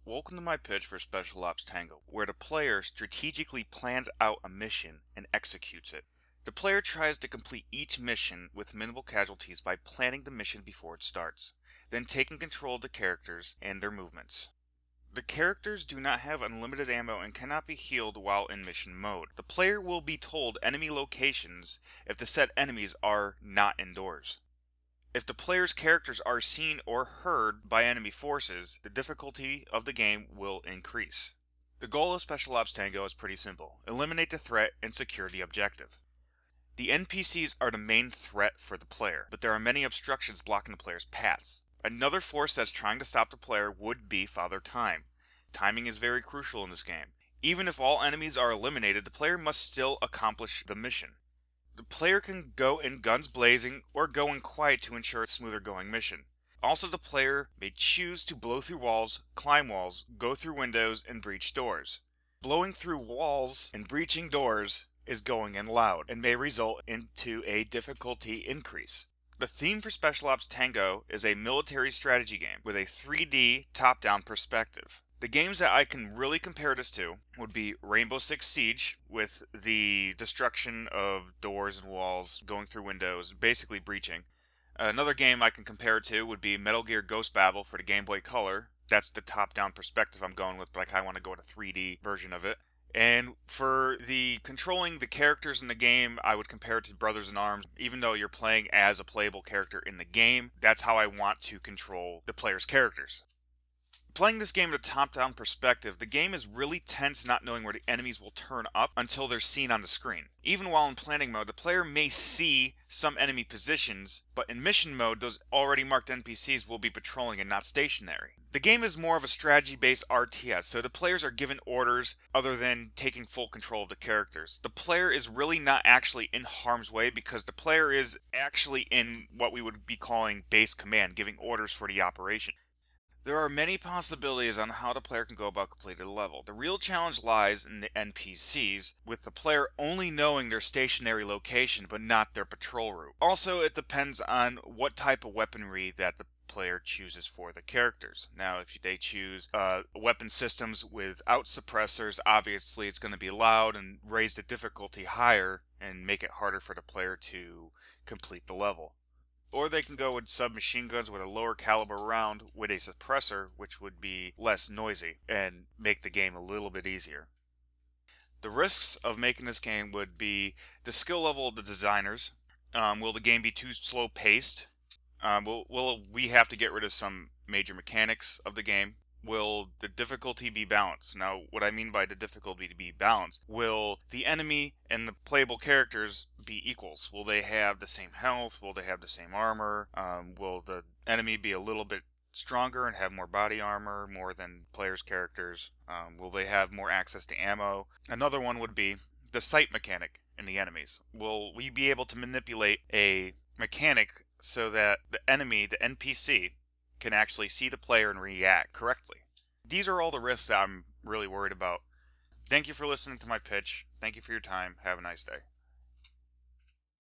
Welcome to my pitch for Special Ops Tango, where the player strategically plans out a mission and executes it. The player tries to complete each mission with minimal casualties by planning the mission before it starts, then taking control of the characters and their movements. The characters do not have unlimited ammo and cannot be healed while in mission mode. The player will be told enemy locations if the said enemies are not indoors. If the player's characters are seen or heard by enemy forces, the difficulty of the game will increase. The goal of Special Ops Tango is pretty simple: eliminate the threat and secure the objective. The NPCs are the main threat for the player, but there are many obstructions blocking the player's paths. Another force that's trying to stop the player would be Father Time. Timing is very crucial in this game. Even if all enemies are eliminated, the player must still accomplish the mission. The player can go in guns blazing or go in quiet to ensure a smoother going mission. Also, the player may choose to blow through walls, climb walls, go through windows, and breach doors. Blowing through walls and breaching doors is going in loud and may result into a difficulty increase. The theme for Special Ops Tango is a military strategy game with a 3D top-down perspective. The games that I can really compare this to would be Rainbow Six Siege, with the destruction of doors and walls, going through windows, basically breaching. Another game I can compare it to would be Metal Gear Ghost Babel for the Game Boy Color. That's the top-down perspective I'm going with, but like I want to go with a 3D version of it. And for the controlling the characters in the game, I would compare it to Brothers in Arms. Even though you're playing as a playable character in the game, that's how I want to control the player's characters. Playing this game in a top-down perspective, the game is really tense not knowing where the enemies will turn up until they're seen on the screen. Even while in planning mode, the player may see some enemy positions, but in mission mode, those already marked NPCs will be patrolling and not stationary. The game is more of a strategy-based RTS, so the players are given orders other than taking full control of the characters. The player is really not actually in harm's way because the player is actually in what we would be calling base command, giving orders for the operation. There are many possibilities on how the player can go about completing the level. The real challenge lies in the NPCs, with the player only knowing their stationary location but not their patrol route. Also, it depends on what type of weaponry that the player chooses for the characters. Now, if they choose weapon systems without suppressors, obviously it's going to be loud and raise the difficulty higher and make it harder for the player to complete the level. Or they can go with submachine guns with a lower caliber round with a suppressor, which would be less noisy and make the game a little bit easier. The risks of making this game would be the skill level of the designers. Will the game be too slow paced? Will we have to get rid of some major mechanics of the game? Will the difficulty be balanced? Now, what I mean by the difficulty to be balanced, will the enemy and the playable characters be equals? Will they have the same health? Will they have the same armor? Will the enemy be a little bit stronger and have more body armor, more than players' characters? Will they have more access to ammo? Another one would be the sight mechanic in the enemies. Will we be able to manipulate a mechanic so that the enemy, the NPC, can actually see the player and react correctly? These are all the risks that I'm really worried about. Thank you for listening to my pitch. Thank you for your time. Have a nice day.